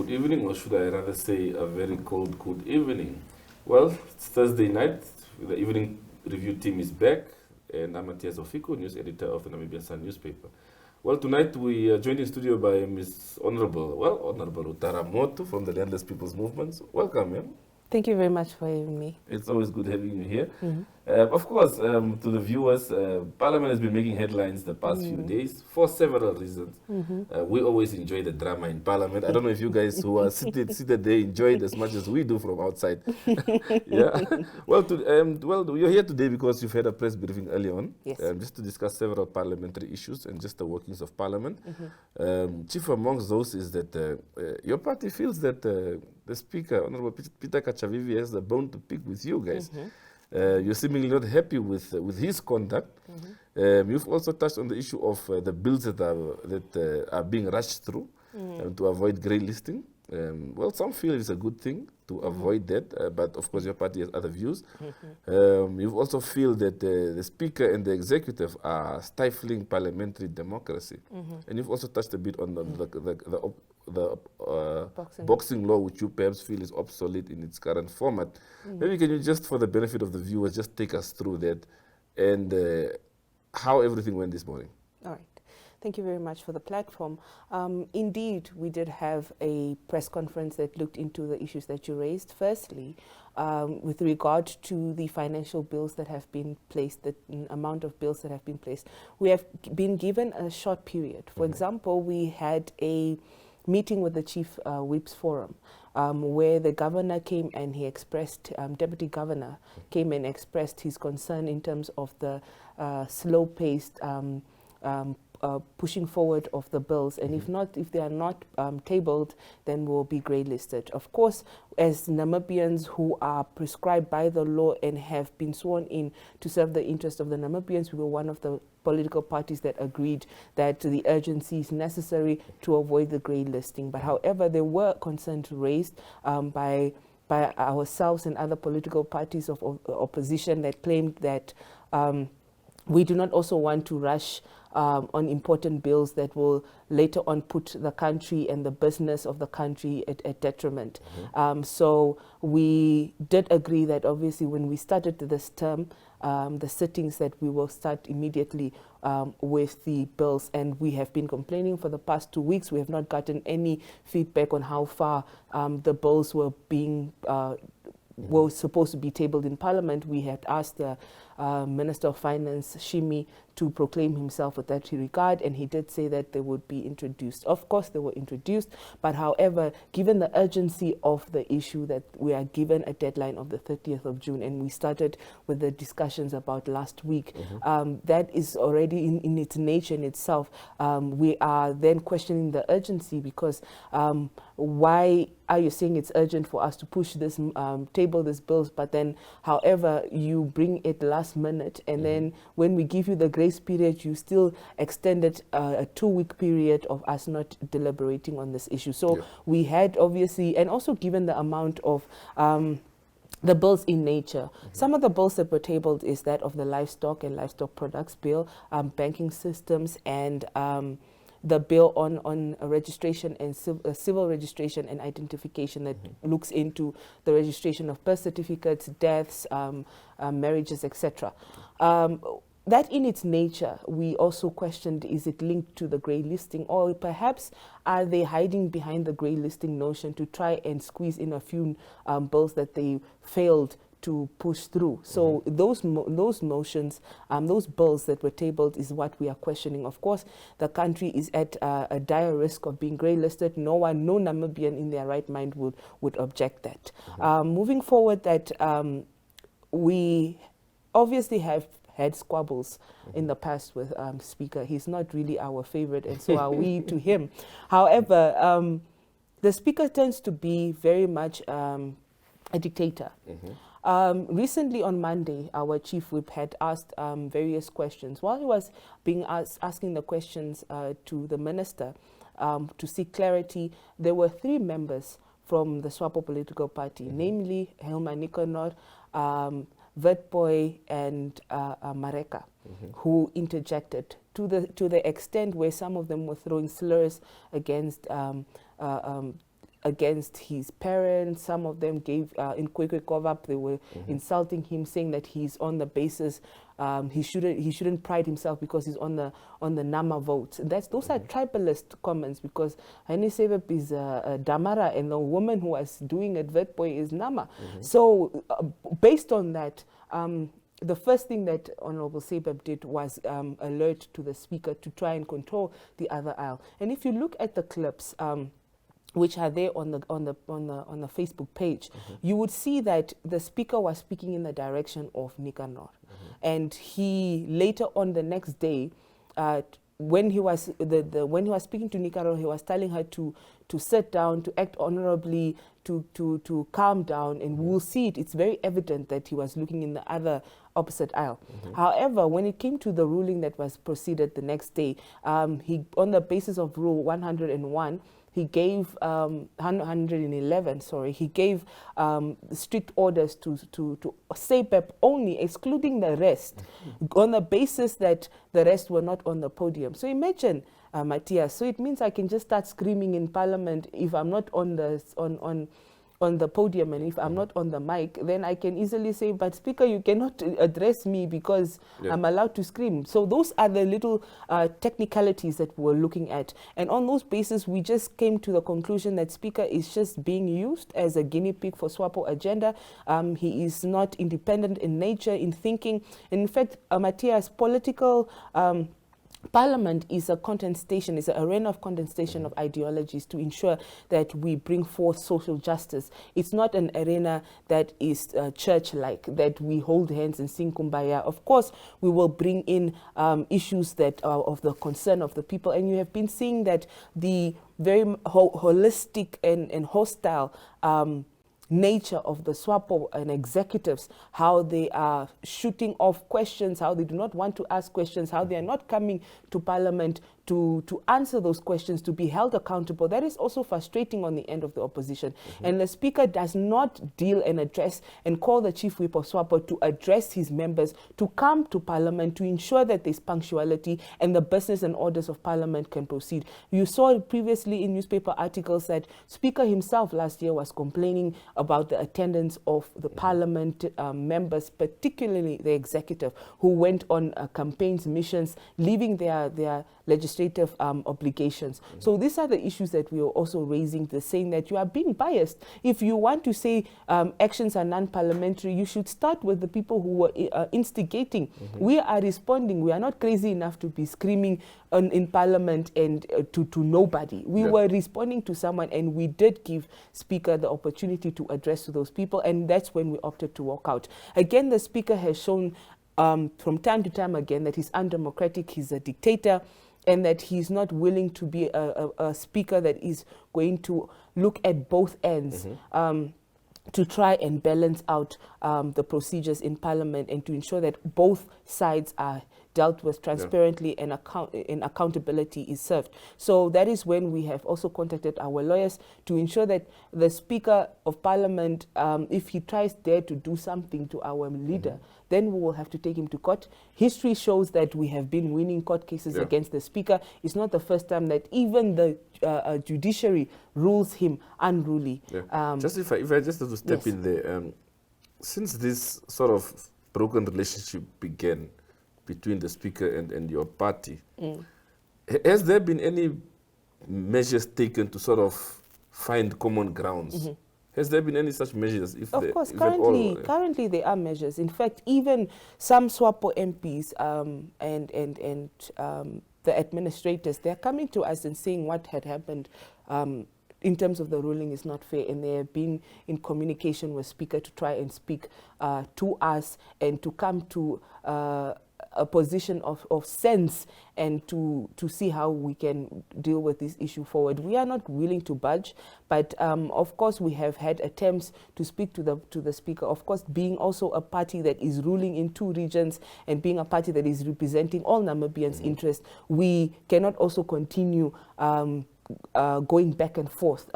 good evening, or should I rather say a very cold good evening. Well, it's Thursday night. The evening review team is back, and I'm Matthias Ofiko, news editor of the Namibian Sun newspaper. Well, tonight we are joined in studio by Ms. Honorable Utaara Mootu from the Landless Peoples Movement. Welcome, ma'am. Thank you very much for having me. It's always good having you here. Mm-hmm. Of course, to the viewers, Parliament has been making headlines the past few days for several reasons. We always enjoy the drama in Parliament. I don't know if you guys who are seated there enjoy it as much as we do from outside. Yeah. Well, you're here today because you've had a press briefing earlier on, Yes. just to discuss several parliamentary issues and just the workings of Parliament. Chief amongst those is that your party feels that the Speaker, Honorable Peter Katjavivi, has a bone to pick with you guys. You're seemingly not happy with his conduct. You've also touched on the issue of the bills that are being rushed through to avoid grey listing. Well, some feel it's a good thing to avoid that, but of course your party has other views. You also feel that the Speaker and the Executive are stifling parliamentary democracy. And you've also touched a bit on the boxing law, which you perhaps feel is obsolete in its current format. Maybe can you just, for the benefit of the viewers, just take us through that and how everything went this morning? All right. Thank you very much for the platform. Indeed, we did have a press conference that looked into the issues that you raised. Firstly, with regard to the financial bills that have been placed, the amount of bills that have been placed, we have been given a short period. For example, we had a meeting with the Chief Whips Forum, where the governor came and he expressed, Deputy Governor came and expressed his concern in terms of the slow-paced pushing forward of the bills, and if they are not tabled, then will be grey listed. Of course, as Namibians who are prescribed by the law and have been sworn in to serve the interest of the Namibians, we were one of the political parties that agreed that the urgency is necessary to avoid the grey listing. But however, there were concerns raised by ourselves and other political parties of opposition that claimed that we do not also want to rush on important bills that will later on put the country and the business of the country at detriment. So we did agree that obviously when we started this term, the sittings, that we will start immediately with the bills, and we have been complaining for the past 2 weeks. We have not gotten any feedback on how far the bills were being were supposed to be tabled in Parliament. We had asked the Minister of Finance, Shimi, to proclaim himself with that regard, and he did say that they would be introduced. Of course, they were introduced, but however, given the urgency of the issue, that we are given a deadline of the 30th of June, and we started with the discussions about last week, that is already in its nature in itself. We are then questioning the urgency, because why are you saying it's urgent for us to push this, table these bills, but then however you bring it last minute, and then when we give you the grace period, you still extended a 2-week period of us not deliberating on this issue. So we had obviously, and also given the amount of the bills in nature. Some of the bills that were tabled is that of the livestock and livestock products bill, banking systems, and the bill on registration and civil registration and identification that looks into the registration of birth certificates, deaths, marriages, etc. That in its nature, we also questioned, is it linked to the grey listing, or perhaps are they hiding behind the grey listing notion to try and squeeze in a few bills that they failed to push through. So those motions, those bills that were tabled is what we are questioning. Of course, the country is at a dire risk of being grey listed. No Namibian in their right mind would object that. Moving forward, that we obviously have had squabbles in the past with Speaker. He's not really our favorite, and so are we to him. However, the Speaker tends to be very much a dictator. Recently on Monday, our Chief Whip had asked various questions. While he was being asking the questions to the Minister to seek clarity, there were 3 members from the SWAPO political party, namely Hilma Nikonor, Vetboy, and Mareka, who interjected to the extent where some of them were throwing slurs against against his parents. Some of them gave in Kwekwe Kovap, they were insulting him, saying that he's on the basis he shouldn't pride himself because he's on the Nama vote. Those are tribalist comments, because Hani Sevep is Damara and the woman who was doing it Vetboy is Nama. So based on that, the first thing that Honorable Sebeb did was alert to the speaker to try and control the other aisle. And if you look at the clips, which are there on the Facebook page, you would see that the speaker was speaking in the direction of Nicanor, and he later on the next day, when he was speaking to Nicanor, he was telling her to sit down, to act honorably, to calm down, and we'll see it. It's very evident that he was looking in the other opposite aisle. However, when it came to the ruling that was proceeded the next day, he, on the basis of Rule 101, he gave 111. Sorry, he gave strict orders to SAPEP only, excluding the rest, on the basis that the rest were not on the podium. So imagine, Matthias. So it means I can just start screaming in Parliament if I'm not on the podium, and if I'm not on the mic, then I can easily say, but Speaker, you cannot address me because I'm allowed to scream. So those are the little technicalities that we're looking at. And on those bases, we just came to the conclusion that Speaker is just being used as a guinea pig for SWAPO agenda. He is not independent in nature, in thinking. And in fact, Matthias, political Parliament is a content station, is an arena of contestation of ideologies to ensure that we bring forth social justice. It's not an arena that is church-like, that we hold hands and sing Kumbaya. Of course, we will bring in issues that are of the concern of the people, and you have been seeing that the very holistic and hostile nature of the SWAPO and executives, how they are shooting off questions, how they do not want to ask questions, how they are not coming to Parliament to answer those questions, to be held accountable. That is also frustrating on the end of the opposition. And the Speaker does not deal and address and call the Chief Whip of SWAPO to address his members, to come to Parliament, to ensure that there's punctuality and the business and orders of Parliament can proceed. You saw previously in newspaper articles that Speaker himself last year was complaining about the attendance of the Parliament members, particularly the executive, who went on campaigns, missions, leaving their legislative obligations. So these are the issues that we are also raising, saying that you are being biased. If you want to say actions are non-parliamentary, you should start with the people who were instigating. We are responding. We are not crazy enough to be screaming in Parliament and to nobody. We were responding to someone, and we did give Speaker the opportunity to address to those people, and that's when we opted to walk out. Again, the Speaker has shown from time to time again that he's undemocratic, he's a dictator, and that he's not willing to be a speaker that is going to look at both ends to try and balance out the procedures in Parliament and to ensure that both sides are dealt with transparently and accountability is served. So that is when we have also contacted our lawyers to ensure that the Speaker of Parliament, if he tries there to do something to our leader, then we will have to take him to court. History shows that we have been winning court cases against the Speaker. It's not the first time that even the judiciary rules him unruly. Just if I just have to step in there, since this sort of broken relationship began between the Speaker and your party, has there been any measures taken to sort of find common grounds? Has there been any such measures? Of course, currently there are measures. In fact, even some SWAPO MPs and the administrators, they're coming to us and saying what had happened in terms of the ruling is not fair, and they have been in communication with Speaker to try and speak to us and to come to a position of sense and to see how we can deal with this issue forward. We are not willing to budge, but of course we have had attempts to speak to the Speaker. Of course, being also a party that is ruling in 2 regions and being a party that is representing all Namibians' interests, we cannot also continue going back and forth.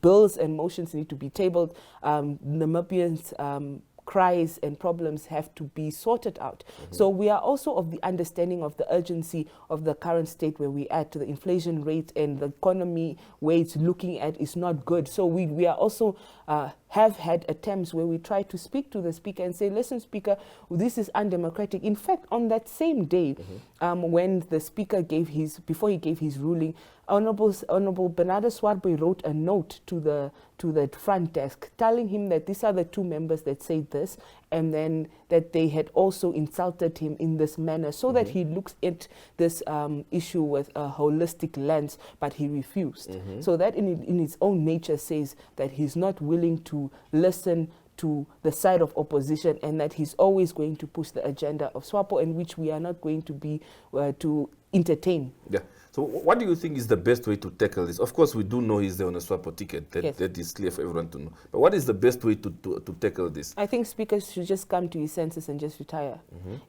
Bills and motions need to be tabled. Namibians' cries and problems have to be sorted out. So we are also of the understanding of the urgency of the current state where we are at, the inflation rate and the economy where it's looking at is not good. So we are also have had attempts where we try to speak to the speaker and say, listen, speaker, this is undemocratic. In fact, on that same day, when the speaker before he gave his ruling, Honorable Bernardo Swarboy wrote a note to the front desk telling him that these are the two members that said this, and then that they had also insulted him in this manner, so that he looks at this issue with a holistic lens, but he refused. So that in its own nature says that he's not willing to listen to the side of opposition, and that he's always going to push the agenda of SWAPO, in which we are not going to be to entertain. Yeah. So what do you think is the best way to tackle this? Of course, we do know he's there on a SWAPO ticket. That is clear for everyone to know. But what is the best way to tackle this? I think speakers should just come to his senses and just retire.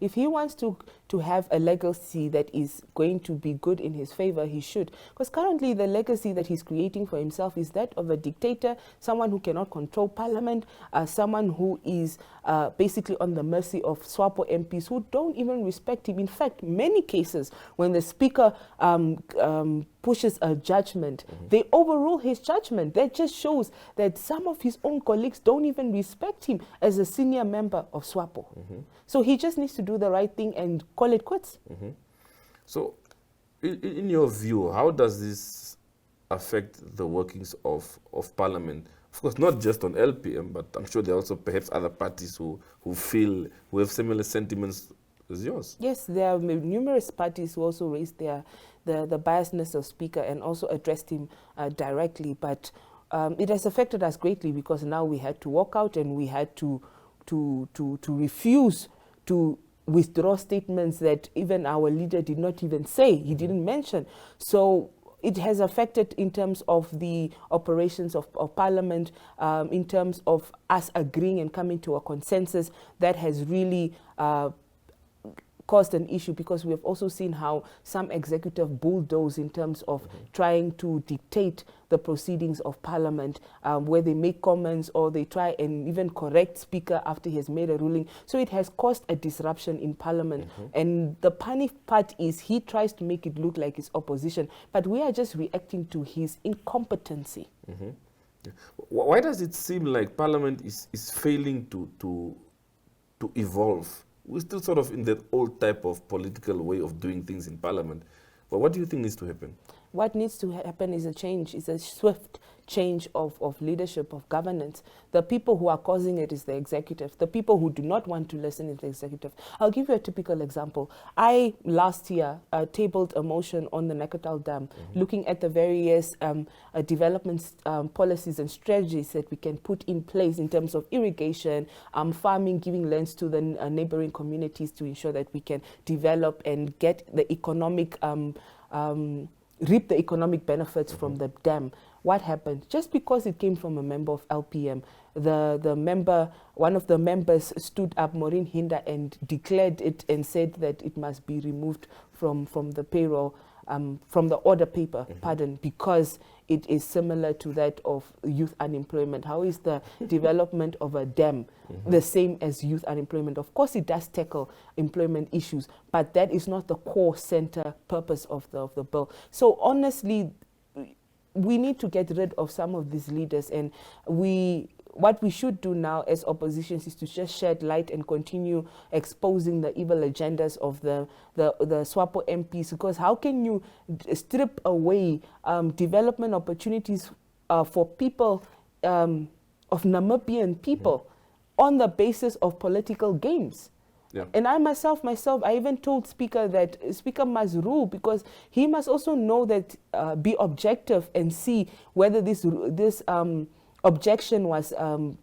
If he wants to have a legacy that is going to be good in his favor, he should. Because currently the legacy that he's creating for himself is that of a dictator, someone who cannot control parliament, someone who is basically on the mercy of SWAPO MPs who don't even respect him. In fact, many cases when the speaker pushes a judgment, they overrule his judgment. That just shows that some of his own colleagues don't even respect him as a senior member of SWAPO. So he just needs to do the right thing and call it quits. So in your view, how does this affect the workings of Parliament? Of course, not just on LPM, but I'm sure there are also perhaps other parties who have similar sentiments as yours. Yes, there are numerous parties who also raised the biasness of speaker and also addressed him directly. But it has affected us greatly, because now we had to walk out and we had to refuse to withdraw statements that even our leader did not even say, he didn't mention. So it has affected in terms of the operations of Parliament, in terms of us agreeing and coming to a consensus. That has really caused an issue, because we have also seen how some executive bulldoze in terms of trying to dictate the proceedings of Parliament, where they make comments or they try and even correct speaker after he has made a ruling. So it has caused a disruption in Parliament. And the funny part is he tries to make it look like it's opposition, but we are just reacting to his incompetency. Why does it seem like Parliament is failing to evolve? We're still sort of in that old type of political way of doing things in Parliament. But what do you think needs to happen? What needs to happen is a change, is a swift change of leadership, of governance. The people who are causing it is the executive. The people who do not want to listen is the executive. I'll give you a typical example. I, last year, tabled a motion on the Nakatal Dam, looking at the various development policies and strategies that we can put in place in terms of irrigation, farming, giving lands to the neighboring communities to ensure that we can develop and get the economic reap the economic benefits from the dam. What happened? Just because it came from a member of LPM, one of the members stood up, Maureen Hinder, and declared it and said that it must be removed from the payroll, from the order paper, because it is similar to that of youth unemployment. How is the development of a dam the same as youth unemployment? Of course, it does tackle employment issues, but that is not the core center purpose of the bill. So honestly, we need to get rid of some of these leaders, and what we should do now as oppositions is to just shed light and continue exposing the evil agendas of the SWAPO MPs, because how can you strip away development opportunities for people, of Namibian people, on the basis of political games? Yeah. And I myself, I even told Speaker that Speaker must rule, because he must also know that, be objective and see whether this objection was on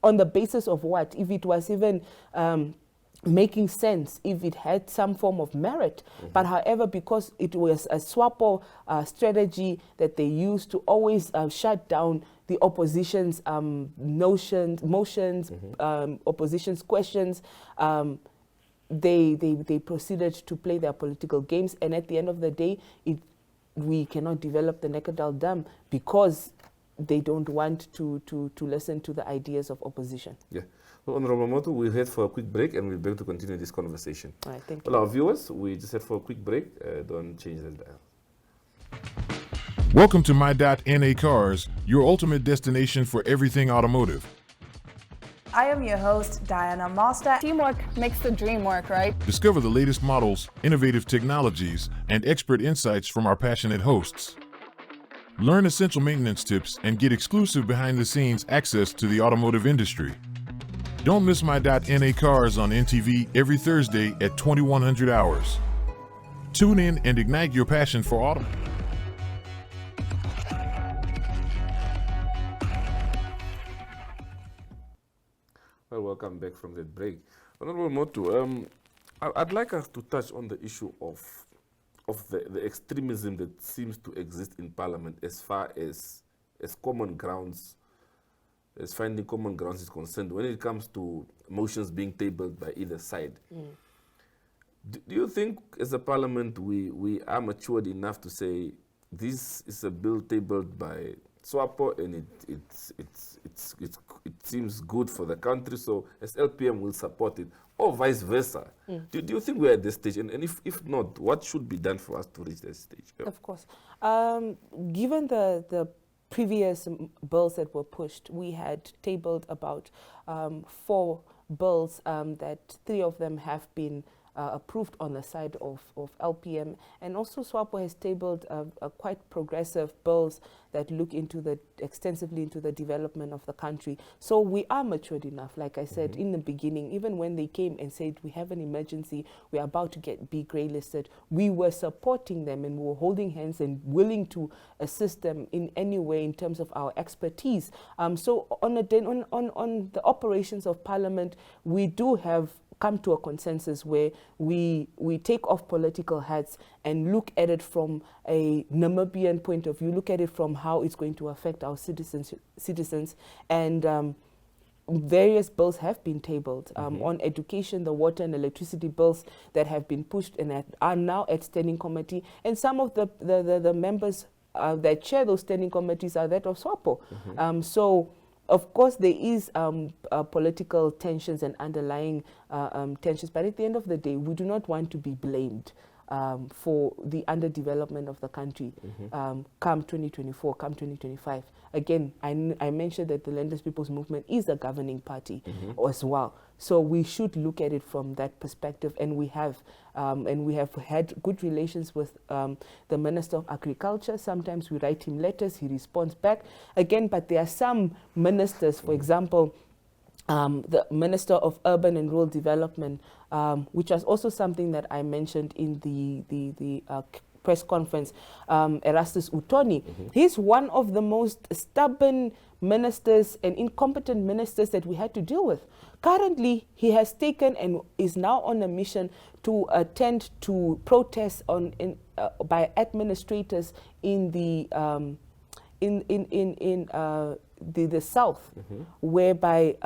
the basis of what, if it was even making sense, if it had some form of merit. But however, because it was a SWAPO strategy that they used to always shut down the opposition's motions, opposition's questions, they proceeded to play their political games. And at the end of the day, we cannot develop the Nekadal Dam because they don't want to listen to the ideas of opposition. Yeah. Well, Honorable Mootu, we'll head for a quick break and we'll be able to continue this conversation. All right, thank well, you. Our viewers, we just head for a quick break. Don't change the dial. Welcome to My.NA Cars, your ultimate destination for everything automotive. I am your host, Diana Master. Teamwork makes the dream work, right? Discover the latest models, innovative technologies, and expert insights from our passionate hosts. Learn essential maintenance tips and get exclusive behind-the-scenes access to the automotive industry. Don't miss My.NA Cars on NTV every Thursday at 2100 hours. Tune in and ignite your passion for auto. Well, welcome back from that break. Honorable Mootu, I'd like us to touch on the issue of the extremism that seems to exist in Parliament as far as common grounds, as finding common grounds is concerned, when it comes to motions being tabled by either side. Do you think as a Parliament we are matured enough to say this is a bill tabled by SWAPO and it seems good for the country, so as LPM will support it, or vice versa? Do you think we're at this stage? And if not, what should be done for us to reach that stage? Yeah. Of course. Given the previous bills that were pushed, we had tabled about 4 bills that 3 of them have been approved on the side of LPM, and also SWAPO has tabled quite progressive bills that look extensively into the development of the country. So we are matured enough, like I said in the beginning, even when they came and said we have an emergency, we are about to be grey listed, we were supporting them and we were holding hands and willing to assist them in any way in terms of our expertise. So on the operations of Parliament, we do have come to a consensus where we take off political hats and look at it from a Namibian point of view, look at it from how it's going to affect our citizens, and various bills have been tabled on education, the water and electricity bills that have been pushed and are now at standing committee, and some of the members that chair those standing committees are that of SWAPO. So of course, there is political tensions and underlying tensions, but at the end of the day, we do not want to be blamed for the underdevelopment of the country come 2024, come 2025. Again, I mentioned that the Landless Peoples Movement is a governing party as well. So we should look at it from that perspective, and we have had good relations with the Minister of Agriculture. Sometimes we write him letters, he responds back. Again, but there are some ministers, for example, the Minister of Urban and Rural Development, which was also something that I mentioned in the press conference, Erastus Utoni. He's one of the most stubborn ministers and incompetent ministers that we had to deal with. Currently, he has taken and is now on a mission to attend to protests by administrators in the south, whereby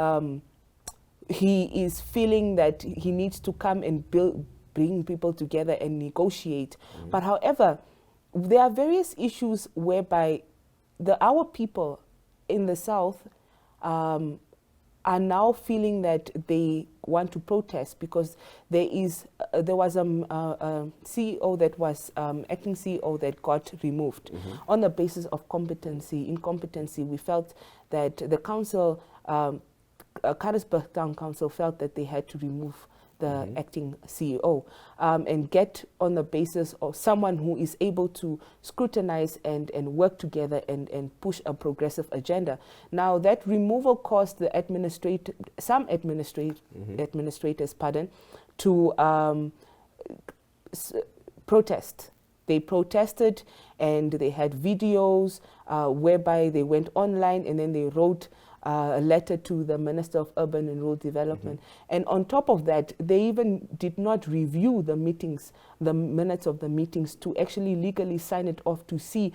he is feeling that he needs to come and bring people together and negotiate. But however, there are various issues whereby our people in the south are now feeling that they want to protest because there was a CEO that was acting CEO that got removed on the basis of incompetency. We felt that the council, Carisburg Town Council, felt that they had to remove the acting CEO and get on the basis of someone who is able to scrutinize and work together and push a progressive agenda. Now that removal caused the some administrators, to protest. They protested and they had videos whereby they went online and then they wrote a letter to the Minister of Urban and Rural Development. And on top of that, they even did not review the meetings, the minutes of the meetings, to actually legally sign it off to see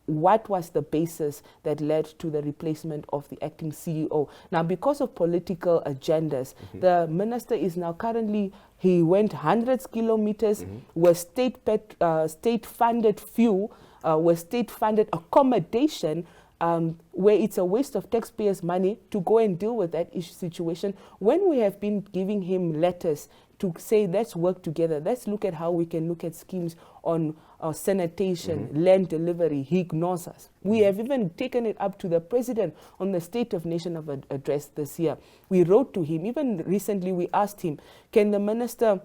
what was the basis that led to the replacement of the acting CEO. Now, because of political agendas, the minister is now currently, he went hundreds kilometers with state-funded fuel, with state-funded accommodation, where it's a waste of taxpayers' money to go and deal with that situation, when we have been giving him letters to say, let's work together, let's look at how we can look at schemes on sanitation, land delivery, he ignores us. We have even taken it up to the president on the State of Nation of Address this year. We wrote to him, even recently we asked him, can the minister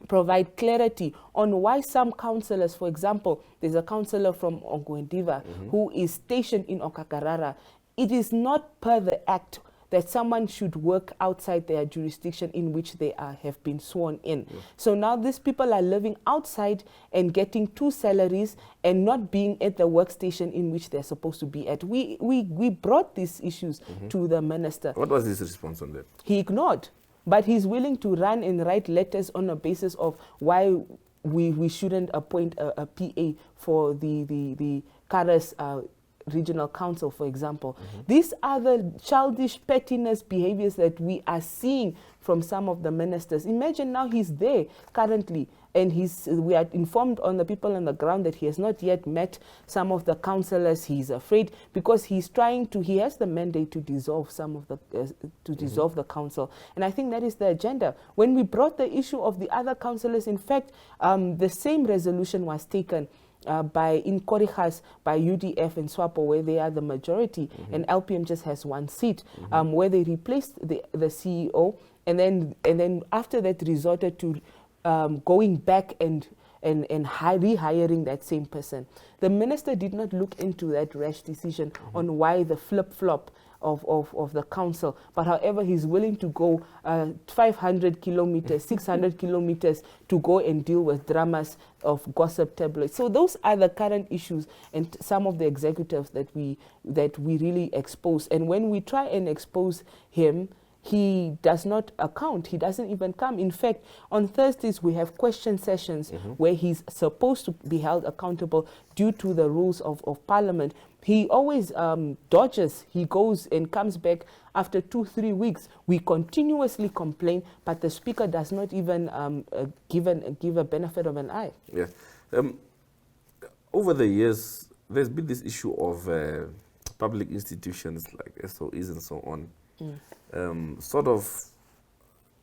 provide clarity on why some councillors, for example, there's a councillor from Ongwendiva who is stationed in Okakarara. It is not per the act that someone should work outside their jurisdiction in which they have been sworn in. So now these people are living outside and getting 2 salaries and not being at the workstation in which they're supposed to be at. We brought these issues to the minister. What was his response on that? He ignored. But he's willing to run and write letters on the basis of why we shouldn't appoint a PA for the Karas Regional Council, for example. These are the childish pettiness behaviors that we are seeing from some of the ministers. Imagine now he's there currently, and we are informed on the people on the ground that he has not yet met some of the councillors. He's afraid because he has the mandate to dissolve some of the dissolve the council. And I think that is the agenda. When we brought the issue of the other councillors, in fact, the same resolution was taken in Korihas by UDF and SWAPO, where they are the majority, and LPM just has 1 seat, where they replaced the CEO, and then after that resorted to going back and rehiring that same person. The minister did not look into that rash decision on why the flip-flop of the council, but however he's willing to go 500 kilometers, 600 kilometers to go and deal with dramas of gossip tabloids. So those are the current issues and some of the executives that we really expose. And when we try and expose him, he does not account. He doesn't even come. In fact, on Thursdays, we have question sessions where he's supposed to be held accountable due to the rules of Parliament. He always dodges. He goes and comes back after 2-3 weeks. We continuously complain, but the Speaker does not even give a benefit of an eye. Yeah. Over the years, there's been this issue of public institutions like SOEs and so on, sort of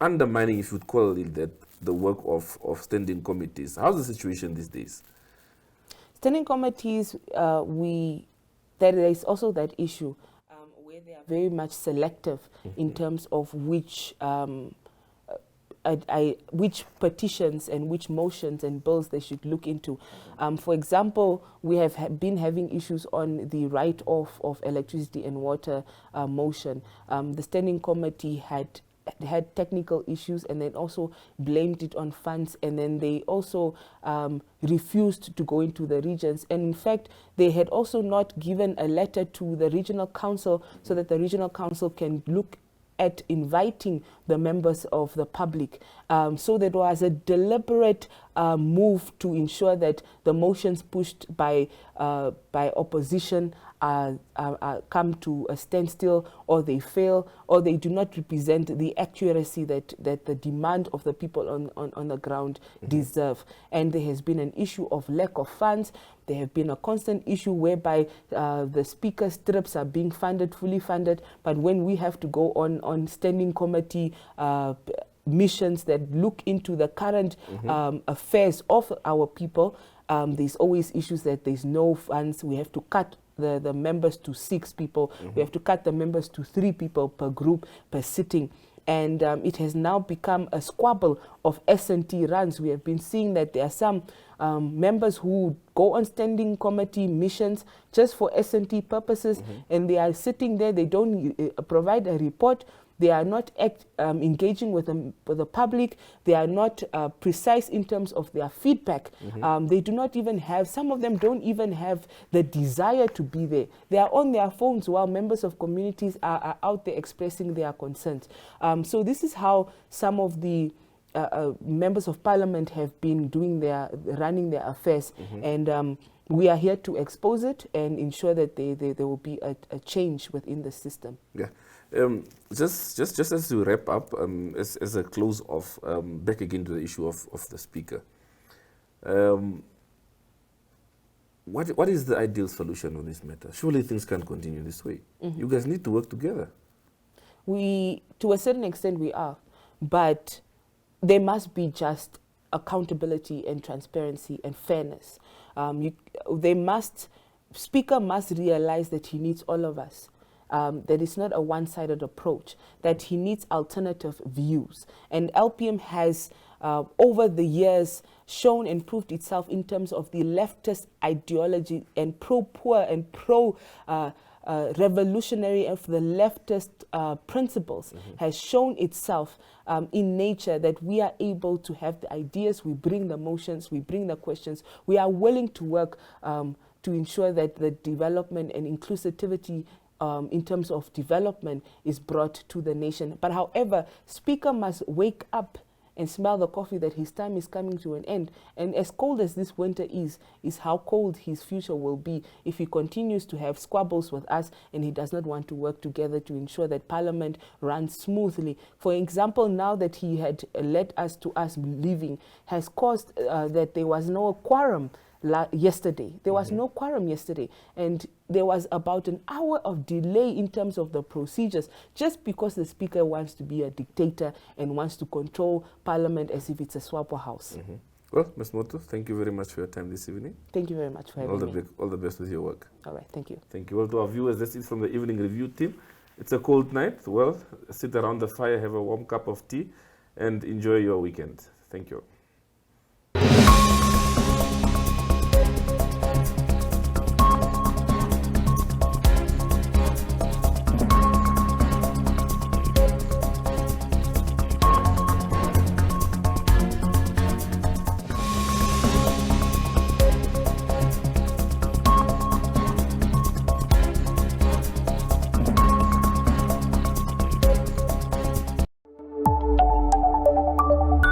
undermining, if you'd call it that, the work of standing committees. How's the situation these days? Standing committees, there is also that issue where they are very much selective in terms of which petitions and which motions and bills they should look into. For example, we have been having issues on the write-off of electricity and water motion. The standing committee had technical issues and then also blamed it on funds, and then they also refused to go into the regions. And in fact, they had also not given a letter to the regional council so that the regional council can look at inviting the members of the public. So there was a deliberate move to ensure that the motions pushed by opposition come to a standstill, or they fail, or they do not represent the accuracy that the demand of the people on the ground deserve. And there has been an issue of lack of funds. There have been a constant issue whereby the speaker's trips are being funded, fully funded, but when we have to go on standing committee missions that look into the current affairs of our people, there's always issues that there's no funds. We have to cut the members to 6 people. We have to cut the members to 3 people per group, per sitting. And it has now become a squabble of S&T runs. We have been seeing that there are some members who go on standing committee missions just for S&T purposes, and they are sitting there. They don't provide a report. They are not engaging with the public. They are not precise in terms of their feedback. They do not even have, some of them don't even have the desire to be there. They are on their phones while members of communities are out there expressing their concerns. So this is how some of the members of Parliament have been running their affairs. And we are here to expose it and ensure that there will be a change within the system. Yeah. Just as we wrap up, as a close off, back again to the issue of the speaker. what is the ideal solution on this matter? Surely things can't continue this way. You guys need to work together. To a certain extent, we are, but there must be just accountability and transparency and fairness. Speaker must realize that he needs all of us. That it's not a one-sided approach, that he needs alternative views. And LPM has, over the years, shown and proved itself in terms of the leftist ideology and pro-poor and revolutionary of the leftist principles, has shown itself in nature that we are able to have the ideas, we bring the motions, we bring the questions, we are willing to work to ensure that the development and inclusivity in terms of development is brought to the nation. But however, Speaker must wake up and smell the coffee that his time is coming to an end. And as cold as this winter is how cold his future will be if he continues to have squabbles with us and he does not want to work together to ensure that Parliament runs smoothly. For example, now that he had led us to us leaving has caused that there was no quorum yesterday. There was no quorum yesterday, and there was about an hour of delay in terms of the procedures just because the Speaker wants to be a dictator and wants to control Parliament as if it's a swapper house. Well, Ms. Mootu, thank you very much for your time this evening. Thank you very much for having me. All the best with your work. All right, thank you. Thank you. Well, to our viewers, that's it from the Evening Review team. It's a cold night. Well, sit around the fire, have a warm cup of tea, and enjoy your weekend. Thank you.